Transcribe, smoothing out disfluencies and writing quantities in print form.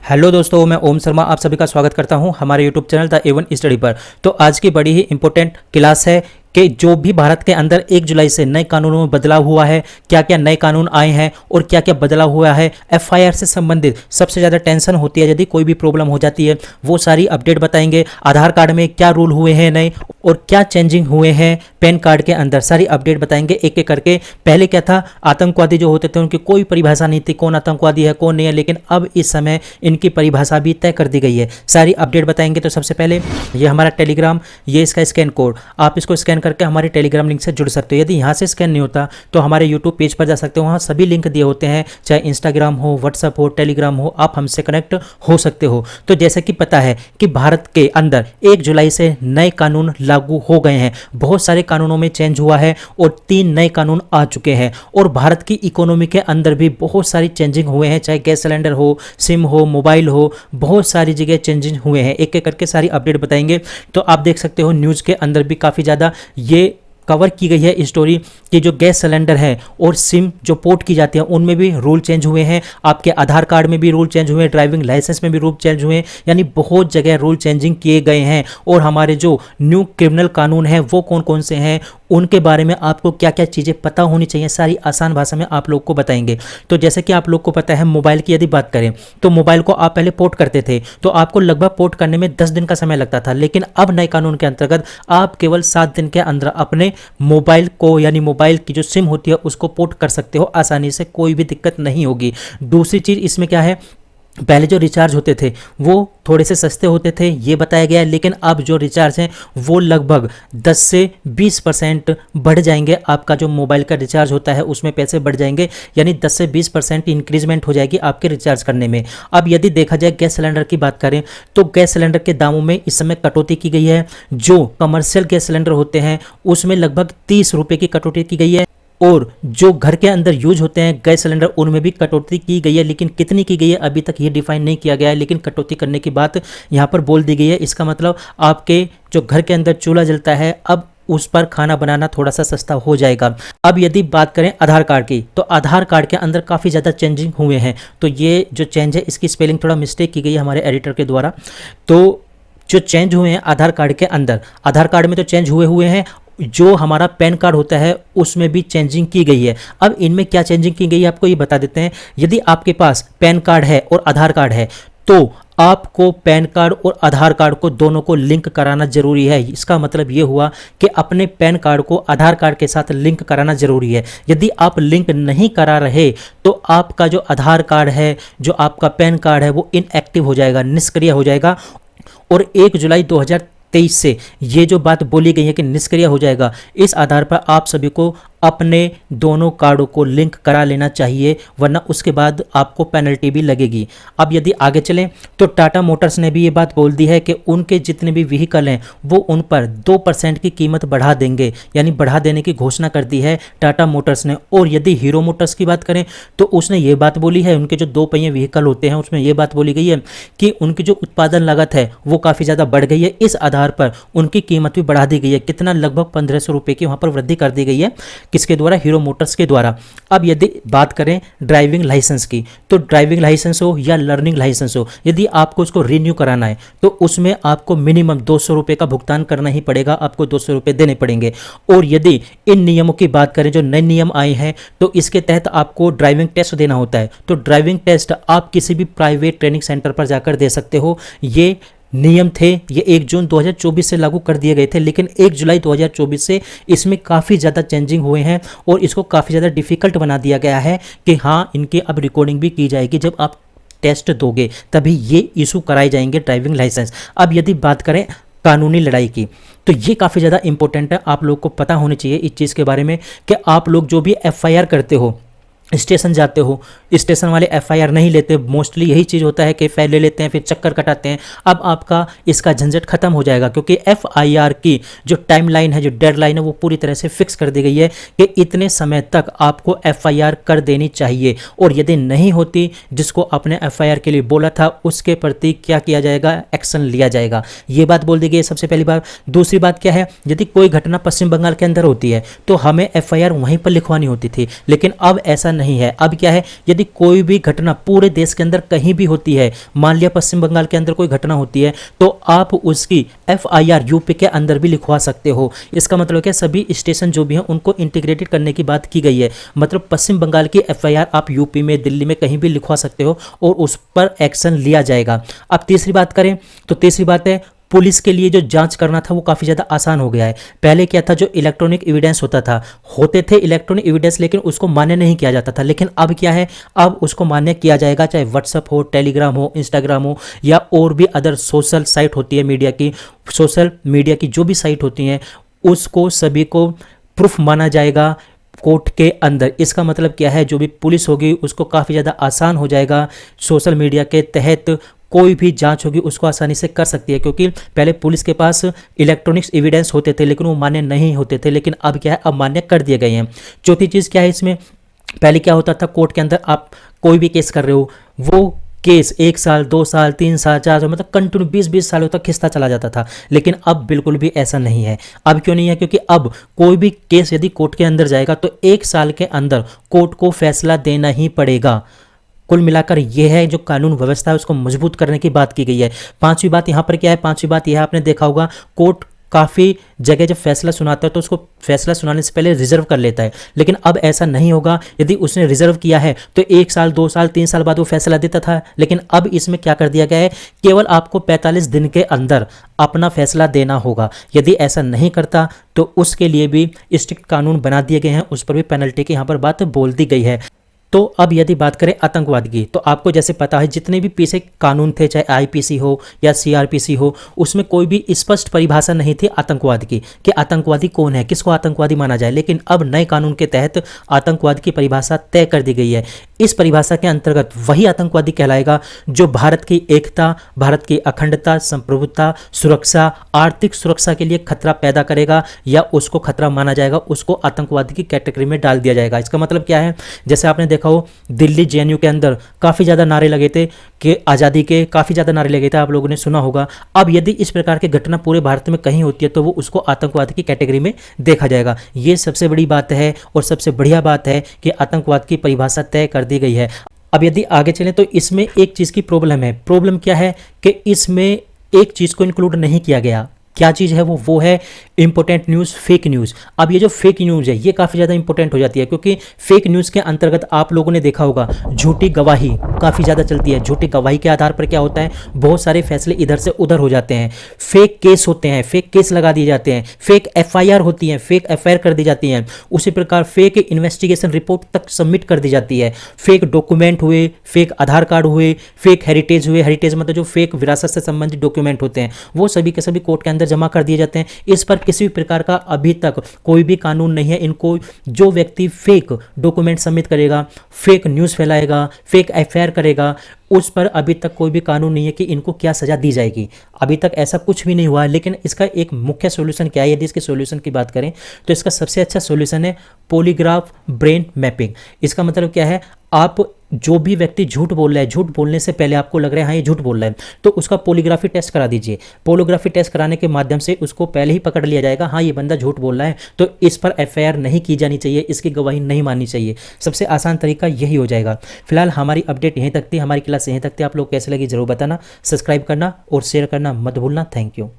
Hello दोस्तों, मैं ओम शर्मा आप सभी का स्वागत करता हूं हमारे YouTube channel the A1 study पर। तो आज की बड़ी ही इंपॉर्टेंट क्लास है कि जो भी भारत के अंदर 1 जुलाई से नए कानूनों में बदलाव हुआ है, क्या क्या नए कानून आए हैं और क्या क्या बदलाव हुआ है। एफआईआर से संबंधित सबसे ज़्यादा टेंशन होती है यदि कोई भी प्रॉब्लम हो जाती है, वो सारी अपडेट बताएंगे। आधार कार्ड में क्या रूल हुए हैं नए और क्या चेंजिंग हुए हैं पैन कार्ड के अंदर, सारी अपडेट बताएंगे एक एक करके। पहले क्या था, आतंकवादी जो होते थे उनकी कोई परिभाषा नहीं थी, कौन आतंकवादी है कौन नहीं है, लेकिन अब इस समय इनकी परिभाषा भी तय कर दी गई है। सारी अपडेट बताएंगे। तो सबसे पहले ये हमारा टेलीग्राम, ये इसका स्कैन कोड, आप इसको स्कैन करके हमारे टेलीग्राम लिंक से जुड़ सकते हो। यदि यहाँ से स्कैन नहीं होता तो हमारे यूट्यूब पेज पर जा सकते हो, वहाँ सभी लिंक दिए होते हैं, चाहे इंस्टाग्राम हो, व्हाट्सअप हो, टेलीग्राम हो, आप हमसे कनेक्ट हो सकते हो। तो जैसे कि पता है कि भारत के अंदर 1 जुलाई से नए कानून लागू हो गए हैं, बहुत सारे कानूनों में चेंज हुआ है और 3 नए कानून आ चुके हैं। और भारत की इकोनॉमी के अंदर भी बहुत सारी चेंजिंग हुए हैं, चाहे गैस सिलेंडर हो, सिम हो, मोबाइल हो, बहुत सारी जगह चेंजिंग हुए हैं। एक एक करके सारी अपडेट बताएंगे। तो आप देख सकते हो न्यूज़ के अंदर भी काफ़ी ज़्यादा ये कवर की गई है स्टोरी कि जो गैस सिलेंडर है और सिम जो पोर्ट की जाती है उनमें भी रूल चेंज हुए हैं, आपके आधार कार्ड में भी रूल चेंज हुए हैं, ड्राइविंग लाइसेंस में भी रूल चेंज हुए हैं, यानी बहुत जगह रूल चेंजिंग किए गए हैं। और हमारे जो न्यू क्रिमिनल कानून हैं वो कौन कौन से हैं, उनके बारे में आपको क्या क्या चीज़ें पता होनी चाहिए, सारी आसान भाषा में आप लोग को बताएंगे। तो जैसे कि आप लोग को पता है, मोबाइल की यदि बात करें तो मोबाइल को आप पहले पोर्ट करते थे तो आपको लगभग पोर्ट करने में 10 दिन का समय लगता था, लेकिन अब नए कानून के अंतर्गत आप केवल 7 दिन के अंदर अपने मोबाइल को, यानी मोबाइल की जो सिम होती है उसको पोर्ट कर सकते हो आसानी से, कोई भी दिक्कत नहीं होगी। दूसरी चीज़ इसमें क्या है, पहले जो रिचार्ज होते थे वो थोड़े से सस्ते होते थे, ये बताया गया है, लेकिन अब जो रिचार्ज हैं वो लगभग 10 से 20% बढ़ जाएंगे। आपका जो मोबाइल का रिचार्ज होता है उसमें पैसे बढ़ जाएंगे, यानी 10 से 20% इंक्रीजमेंट हो जाएगी आपके रिचार्ज करने में। अब यदि देखा जाए गैस सिलेंडर की बात करें तो गैस सिलेंडर के दामों में इस समय कटौती की गई है। जो कमर्शियल गैस सिलेंडर होते हैं उसमें लगभग 30 रुपये की कटौती की गई है, और जो घर के अंदर यूज होते हैं गैस सिलेंडर उनमें भी कटौती की गई है, लेकिन कितनी की गई है अभी तक ये डिफाइन नहीं किया गया है, लेकिन कटौती करने की बात यहाँ पर बोल दी गई है। इसका मतलब आपके जो घर के अंदर चूल्हा जलता है अब उस पर खाना बनाना थोड़ा सा सस्ता हो जाएगा। अब यदि बात करें आधार कार्ड की तो आधार कार्ड के अंदर काफ़ी ज़्यादा चेंजिंग हुए हैं। तो ये जो चेंज है इसकी स्पेलिंग थोड़ा मिस्टेक की गई है हमारे एडिटर के द्वारा। तो जो चेंज हुए हैं आधार कार्ड के अंदर, आधार कार्ड में तो चेंज हुए हैं, जो हमारा पैन कार्ड होता है उसमें भी चेंजिंग की गई है। अब इनमें क्या चेंजिंग की गई है आपको ये बता देते हैं। यदि आपके पास पैन कार्ड है और आधार कार्ड है तो आपको पैन कार्ड और आधार कार्ड को दोनों को लिंक कराना जरूरी है। इसका मतलब ये हुआ कि अपने पैन कार्ड को आधार कार्ड के साथ लिंक कराना जरूरी है। यदि आप लिंक नहीं करा रहे तो आपका जो आधार कार्ड है, जो आपका पैन कार्ड है वो इनएक्टिव हो जाएगा, निष्क्रिय हो जाएगा। और 1 जुलाई 2023 से ये जो बात बोली गई है कि निष्क्रिय हो जाएगा, इस आधार पर आप सभी को अपने दोनों कार्डों को लिंक करा लेना चाहिए, वरना उसके बाद आपको पेनल्टी भी लगेगी। अब यदि आगे चलें तो टाटा मोटर्स ने भी ये बात बोल दी है कि उनके जितने भी व्हीकल हैं वो उन पर 2% की कीमत बढ़ा देंगे, यानी बढ़ा देने की घोषणा कर दी है टाटा मोटर्स ने। और यदि हीरो मोटर्स की बात करें तो उसने ये बात बोली है, उनके जो 2 पहिए व्हीकल होते हैं उसमें ये बात बोली गई है कि उनकी जो उत्पादन लागत है वो काफ़ी ज़्यादा बढ़ गई है, इस आधार पर उनकी कीमत भी बढ़ा दी गई है। कितना, लगभग 1500 रुपये की वहाँ पर वृद्धि कर दी गई है, किसके द्वारा, हीरो मोटर्स के द्वारा। अब यदि बात करें ड्राइविंग लाइसेंस की तो ड्राइविंग लाइसेंस हो या लर्निंग लाइसेंस हो, यदि आपको उसको रिन्यू कराना है तो उसमें आपको मिनिमम 200 रुपये का भुगतान करना ही पड़ेगा, आपको 200 रुपये देने पड़ेंगे। और यदि इन नियमों की बात करें, जो नए नियम आए हैं, तो इसके तहत आपको ड्राइविंग टेस्ट देना होता है। तो ड्राइविंग टेस्ट आप किसी भी प्राइवेट ट्रेनिंग सेंटर पर जाकर दे सकते हो। ये नियम थे, ये 1 जून 2024 से लागू कर दिए गए थे, लेकिन 1 जुलाई 2024 से इसमें काफ़ी ज़्यादा चेंजिंग हुए हैं और इसको काफ़ी ज़्यादा डिफ़िकल्ट बना दिया गया है कि हाँ, इनकी अब रिकॉर्डिंग भी की जाएगी, जब आप टेस्ट दोगे तभी ये इशू कराए जाएंगे ड्राइविंग लाइसेंस। अब यदि बात करें कानूनी लड़ाई की तो ये काफ़ी ज़्यादा इंपॉर्टेंट है, आप लोग को पता होनी चाहिए इस चीज़ के बारे में कि आप लोग जो भी एफआईआर करते हो, स्टेशन जाते हो, स्टेशन वाले एफआईआर नहीं लेते, मोस्टली यही चीज़ होता है कि फाइल ले लेते हैं फिर चक्कर कटाते हैं। अब आपका इसका झंझट खत्म हो जाएगा, क्योंकि एफआईआर की जो टाइमलाइन है, जो डेडलाइन है, वो पूरी तरह से फिक्स कर दी गई है कि इतने समय तक आपको एफआईआर कर देनी चाहिए, और यदि नहीं होती, जिसको आपने एफआईआर के लिए बोला था उसके प्रति क्या किया जाएगा, एक्शन लिया जाएगा। ये बात बोल दी गई है सबसे पहली बात। दूसरी बात क्या है, यदि कोई घटना पश्चिम बंगाल के अंदर होती है तो हमें एफआईआर वहीं पर लिखवानी होती थी, लेकिन अब ऐसा नहीं है। अब क्या है, यदि कोई भी घटना पूरे देश के अंदर कहीं भी होती है, मान लिया पश्चिम बंगाल के अंदर कोई घटना होती है, तो आप उसकी FIR यूपी के अंदर भी लिखवा सकते हो। इसका मतलब क्या, सभी स्टेशन जो भी हैं उनको इंटीग्रेटेड करने की बात की गई है। मतलब पश्चिम बंगाल की FIR आप यूपी में, दिल्ली में कहीं भी लिखवा सकते हो और उस पर एक्शन लिया जाएगा। अब तीसरी बात करें तो तीसरी बात है, पुलिस के लिए जो जांच करना था वो काफ़ी ज़्यादा आसान हो गया है। पहले क्या था, जो इलेक्ट्रॉनिक एविडेंस होते थे इलेक्ट्रॉनिक एविडेंस, लेकिन उसको मान्य नहीं किया जाता था। लेकिन अब क्या है, अब उसको मान्य किया जाएगा, चाहे व्हाट्सअप हो, टेलीग्राम हो, इंस्टाग्राम हो, या और भी अदर सोशल साइट होती है मीडिया की, सोशल मीडिया की जो भी साइट होती हैं, उसको सभी को प्रूफ माना जाएगा कोर्ट के अंदर। इसका मतलब क्या है, जो भी पुलिस होगी उसको काफ़ी ज़्यादा आसान हो जाएगा, सोशल मीडिया के तहत कोई भी जांच होगी उसको आसानी से कर सकती है। क्योंकि पहले पुलिस के पास इलेक्ट्रॉनिक्स एविडेंस होते थे लेकिन वो मान्य नहीं होते थे, लेकिन अब क्या है, अब मान्य कर दिए गए हैं। चौथी चीज़ क्या है इसमें, पहले क्या होता था, कोर्ट के अंदर आप कोई भी केस कर रहे हो, वो केस 1 साल 2 साल 3 साल 4 साल, मतलब कंटिन्यू 20-20 सालों तक खिंचता चला जाता था। लेकिन अब बिल्कुल भी ऐसा नहीं है। अब क्यों नहीं है, क्योंकि अब कोई भी केस यदि कोर्ट के अंदर जाएगा तो 1 साल के अंदर कोर्ट को फैसला देना ही पड़ेगा। कुल मिलाकर यह है, जो कानून व्यवस्था है उसको मजबूत करने की बात की गई है। पांचवी बात यहाँ पर क्या है, पांचवी बात यह आपने देखा होगा, कोर्ट काफ़ी जगह जब फैसला सुनाता है तो उसको फैसला सुनाने से पहले रिजर्व कर लेता है, लेकिन अब ऐसा नहीं होगा। यदि उसने रिजर्व किया है तो 1 साल 2 साल 3 साल बाद वो फैसला देता था, लेकिन अब इसमें क्या कर दिया गया है, केवल आपको 45 दिन के अंदर अपना फैसला देना होगा। यदि ऐसा नहीं करता तो उसके लिए भी स्ट्रिक्ट कानून बना दिए गए हैं, उस पर भी पेनल्टी की यहाँ पर बात बोल दी गई है। तो अब यदि बात करें आतंकवाद की, तो आपको जैसे पता है जितने भी पीछे कानून थे, चाहे IPC हो या CRPC हो, उसमें कोई भी स्पष्ट परिभाषा नहीं थी आतंकवाद की कि आतंकवादी कौन है, किसको आतंकवादी माना जाए। लेकिन अब नए कानून के तहत आतंकवाद की परिभाषा तय कर दी गई है। इस परिभाषा के अंतर्गत वही आतंकवादी कहलाएगा जो भारत की एकता, भारत की अखंडता, संप्रभुता, सुरक्षा, आर्थिक सुरक्षा के लिए खतरा पैदा करेगा या उसको खतरा माना जाएगा, उसको आतंकवादी की कैटेगरी में डाल दिया जाएगा। इसका मतलब क्या है, जैसे आपने देखा हो दिल्ली JNU के अंदर काफ़ी ज़्यादा नारे लगे थे कि आज़ादी के, काफ़ी ज़्यादा नारे लगे थे, आप लोगों ने सुना होगा। अब यदि इस प्रकार की घटना पूरे भारत में कहीं होती है तो वो उसको आतंकवाद की कैटेगरी में देखा जाएगा। ये सबसे बड़ी बात है और सबसे बढ़िया बात है कि आतंकवाद की परिभाषा तय कर दी गई है। अब यदि आगे चलें तो इसमें एक चीज़ की प्रॉब्लम है। प्रॉब्लम क्या है कि इसमें एक चीज़ को इंक्लूड नहीं किया गया। क्या चीज़ है वो है इंपॉर्टेंट न्यूज़, फेक न्यूज़। अब ये जो फेक न्यूज़ है ये काफ़ी ज़्यादा इंपॉर्टेंट हो जाती है, क्योंकि फेक न्यूज़ के अंतर्गत आप लोगों ने देखा होगा झूठी गवाही काफ़ी ज़्यादा चलती है। झूठी गवाही के आधार पर क्या होता है, बहुत सारे फैसले इधर से उधर हो जाते हैं, फेक केस होते हैं, फेक केस लगा दिए जाते हैं, फेक FIR होती हैं, फेक FIR कर दी जाती हैं। उसी प्रकार फेक इन्वेस्टिगेशन रिपोर्ट तक सबमिट कर दी जाती है। फेक डॉक्यूमेंट हुए, फेक आधार कार्ड हुए, फेक हेरिटेज हुए, हेरिटेज मतलब जो फेक विरासत से संबंधित डॉक्यूमेंट होते हैं वो सभी के सभी कोर्ट के अंदर जमा कर दिए जाते हैं। इस पर किसी भी प्रकार का अभी तक कोई भी कानून नहीं है। इनको जो व्यक्ति फेक डॉक्यूमेंट सबमिट करेगा, फेक न्यूज़ फैलाएगा, फेक FIR करेगा, उस पर अभी तक कोई भी कानून नहीं है कि इनको क्या सज़ा दी जाएगी। अभी तक ऐसा कुछ भी नहीं हुआ है। लेकिन इसका एक मुख्य सॉल्यूशन क्या है, यदि इसके सॉल्यूशन की बात करें तो इसका सबसे अच्छा सॉल्यूशन है पॉलीग्राफ ब्रेन मैपिंग। इसका मतलब क्या है, आप जो भी व्यक्ति झूठ बोल रहा है, झूठ बोलने से पहले आपको लग रहा है हाँ ये झूठ बोल रहा है, तो उसका पॉलीग्राफी टेस्ट करा दीजिए। पॉलीग्राफी टेस्ट कराने के माध्यम से उसको पहले ही पकड़ लिया जाएगा, हाँ ये बंदा झूठ बोल रहा है, तो इस पर FIR नहीं की जानी चाहिए, इसकी गवाही नहीं माननी चाहिए। सबसे आसान तरीका यही हो जाएगा। फिलहाल हमारी अपडेट यहीं तक थी, हमारी क्लास यहीं तक थी। आप लोग कैसे लगी जरूर बताना, सब्सक्राइब करना और शेयर करना मत भूलना। Thank you.